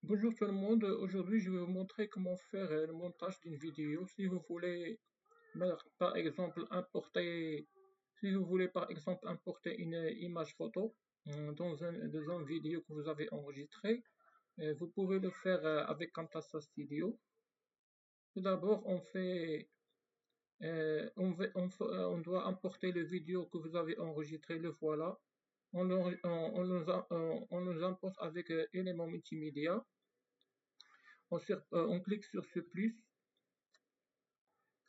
Bonjour tout le monde, aujourd'hui je vais vous montrer comment faire le montage d'une vidéo. Si vous voulez par exemple importer, si vous voulez par exemple importer une image photo dans une vidéo que vous avez enregistrée, vous pouvez le faire avec Camtasia Studio. Tout d'abord on doit importer le vidéo que vous avez enregistré, le voilà. On nous importe avec élément multimédia. On clique sur ce plus.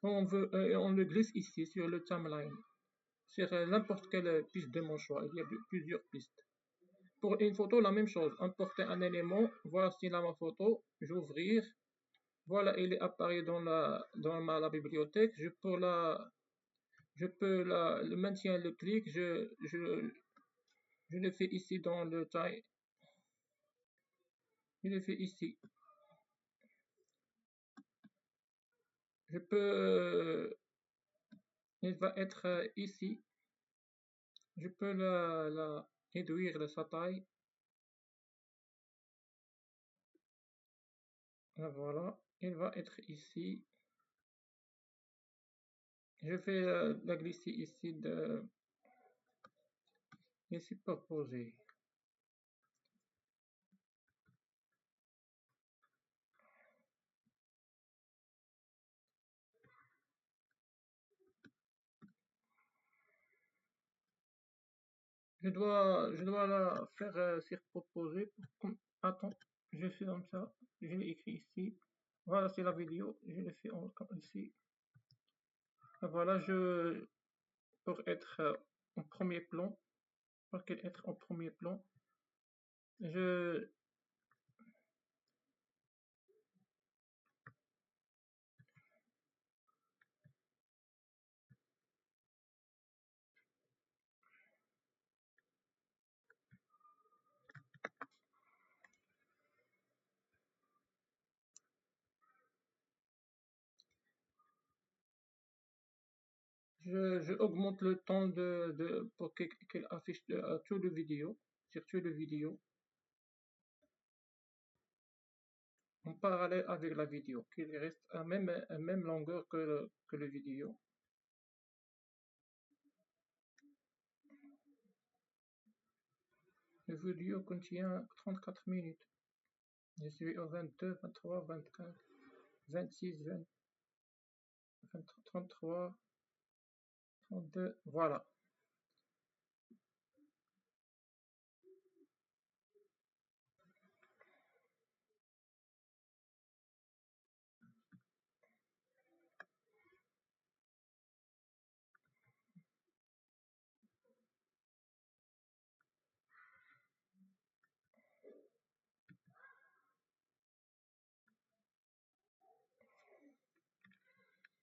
On le glisse ici sur le timeline, sur n'importe quelle piste de mon choix. Il y a plusieurs pistes. Pour une photo, la même chose. Importer un élément. Voici là ma photo. J'ouvrir. Voilà, il est apparu dans la bibliothèque. Je peux le maintien le clic. Je le fais ici dans le time. Je le fais ici. Je peux. Il va être ici. Je peux la réduire de sa taille. Voilà, il va être ici. Je vais la glisser ici ici proposé. Je dois la faire sur proposé. Attends, je fais comme ça. Je l'ai écrit ici. Voilà, c'est la vidéo. Je l'ai fait ici. Voilà, pour être en premier plan, pour qu'elle être en premier plan, je, je augmente le temps pour qu'elle affiche tout le vidéo, sur tout le vidéo, en parallèle avec la vidéo, qu'il reste à même longueur que le vidéo. Le vidéo contient 34 minutes. Je suis au 22, 23, 24, 26, 20, 33, 32, voilà.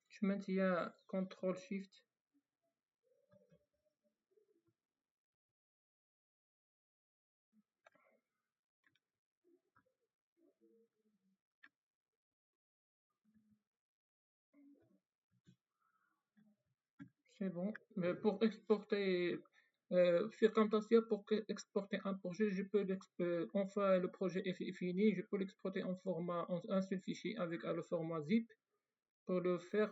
Je maintiens CTRL SHIFT. C'est bon. Mais pour exporter sur Camtasia, pour exporter un projet, enfin le projet est fini, je peux l'exporter en un seul fichier avec le format zip. Pour le faire,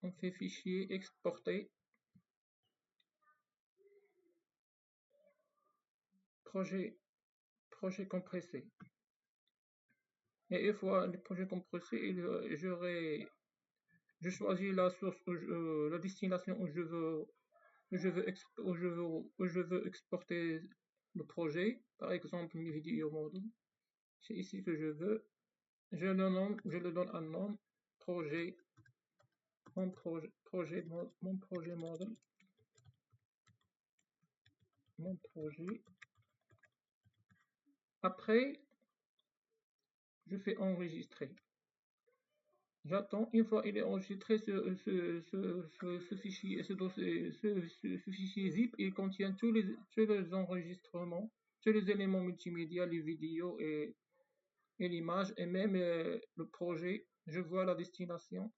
on fait fichier exporter, projet compressé. Et une fois le projet compressé, je choisis la source, la destination où je veux exporter le projet. Par exemple, mes vidéos modèles. C'est ici que je veux. Je le donne un nom, projet, mon projet modèle, mon projet. Après, je fais enregistrer. J'attends, une fois il est enregistré, ce fichier, ce fichier zip, il contient tous les enregistrements, tous les éléments multimédia, les vidéos et l'image, et même le projet. Je vois la destination,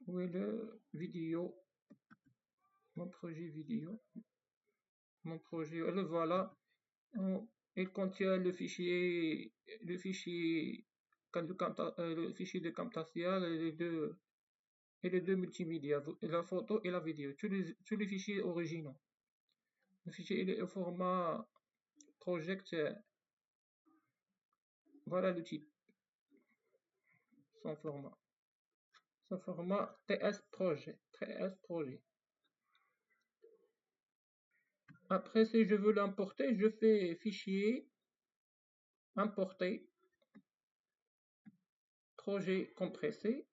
où est le vidéo, mon projet vidéo, le voilà. Il contient le fichier, le fichier de Camtasia et les deux multimédia, la photo et la vidéo, tous les fichiers originaux. Le fichier il est au format project, voilà le type, son format. Son format TS Projet. Après, si je veux l'importer, je fais fichier, importer, projet compressé.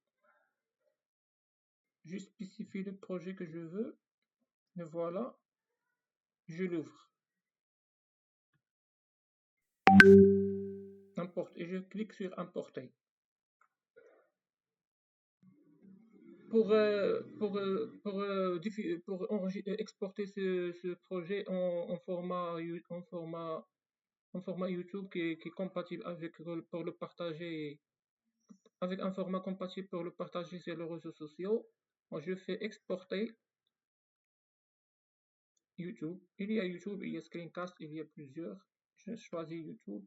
Je spécifie le projet que je veux, et voilà, je l'ouvre. Et je clique sur importer. Pour exporter ce projet en format YouTube qui est compatible pour le partager, avec un format compatible pour le partager sur les réseaux sociaux, je fais exporter YouTube. Il y a YouTube, il y a Screencast, il y a plusieurs. Je choisis YouTube.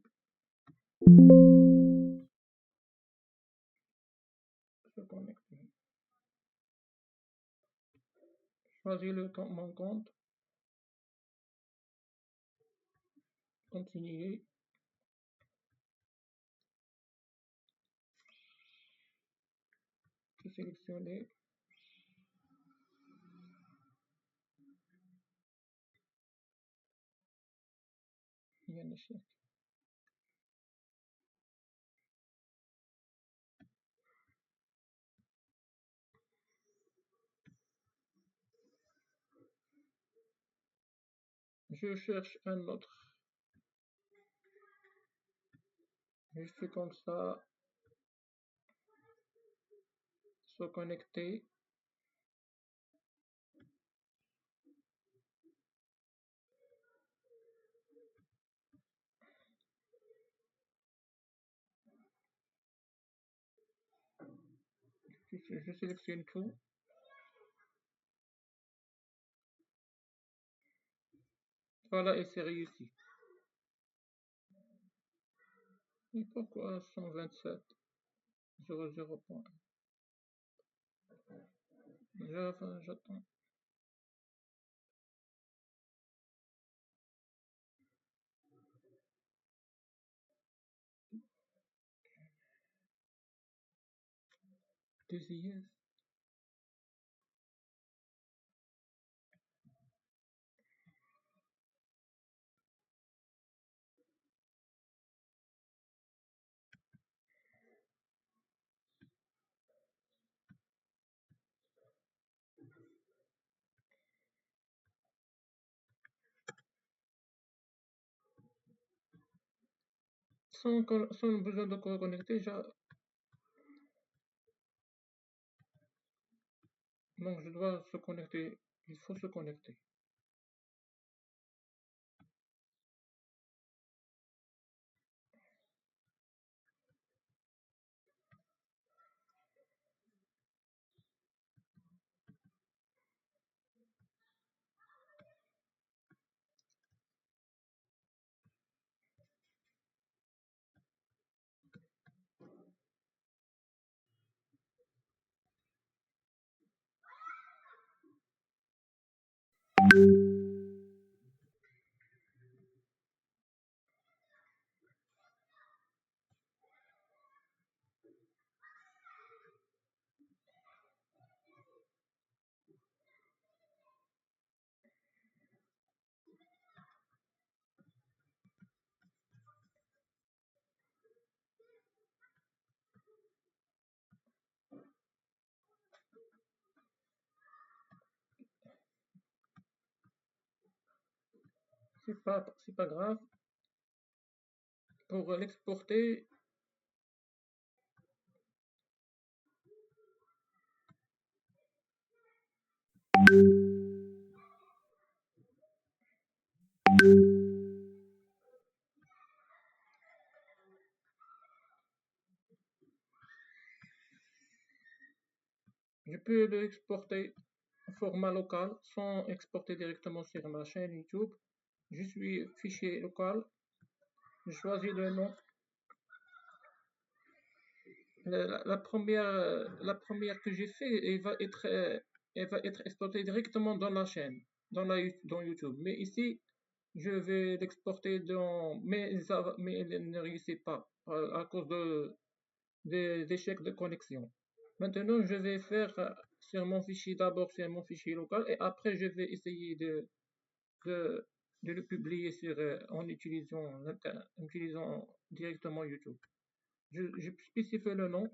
Se connecter. Choisis mon compte. Continuer. Je sélectionne. Il y a un échec. Je cherche un autre. Je fais comme ça. Se connecter. Je sélectionne tout. Voilà, et c'est réussi. Et pourquoi 127 00 points? J'attends. Yes. Sans besoin de connecter, donc je dois se connecter. Il faut se connecter. C'est pas grave. Pour l'exporter, je peux l'exporter en format local sans exporter directement sur ma chaîne YouTube. je suis fichier local, je choisis le nom. La première que j'ai fait, elle va être exportée directement dans la chaîne, dans YouTube. Mais ici, je vais l'exporter mais elle ne réussit pas à cause des échecs de connexion. Maintenant, je vais faire d'abord sur mon fichier local et après, je vais essayer de, de le publier en utilisant directement YouTube. Je spécifie le nom,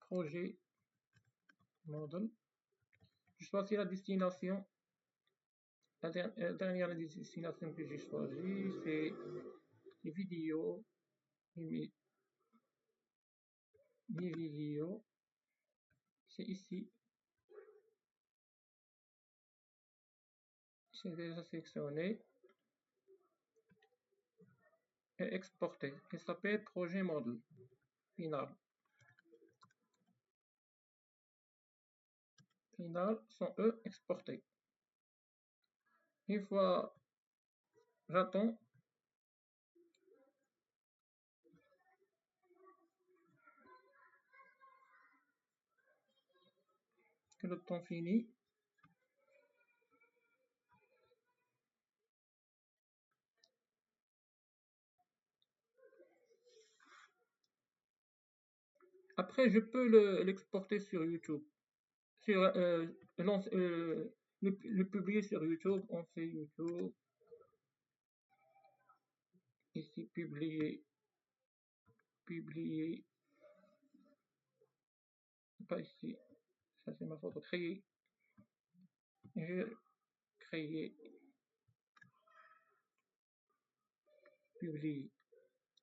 projet model. Je choisis la destination. La dernière destination que j'ai choisie, c'est les vidéos, mes vidéos. C'est ici. C'est déjà sélectionné et exporté. Il s'appelle projet model. Final. Final sont eux exportés. Une fois, j'attends que le temps finisse. Après, je peux l'exporter sur YouTube. Le publier sur YouTube. On fait YouTube. Ici, publier. Publier. Pas ici. Ça, c'est ma photo. Créer. Je créer. Publier.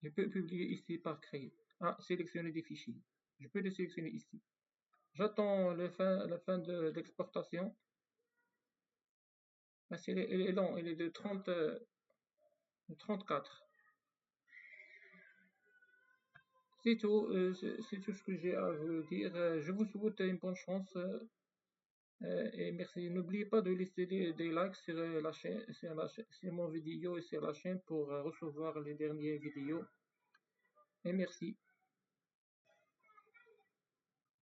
Je peux publier ici par créer. Sélectionner des fichiers. Je peux les sélectionner ici. J'attends la fin de l'exportation. Elle est longue, elle est de 34. C'est tout, c'est tout ce que j'ai à vous dire. Je vous souhaite une bonne chance et merci. N'oubliez pas de laisser des likes sur la chaîne, sur mon vidéo et sur la chaîne pour recevoir les dernières vidéos. Et merci.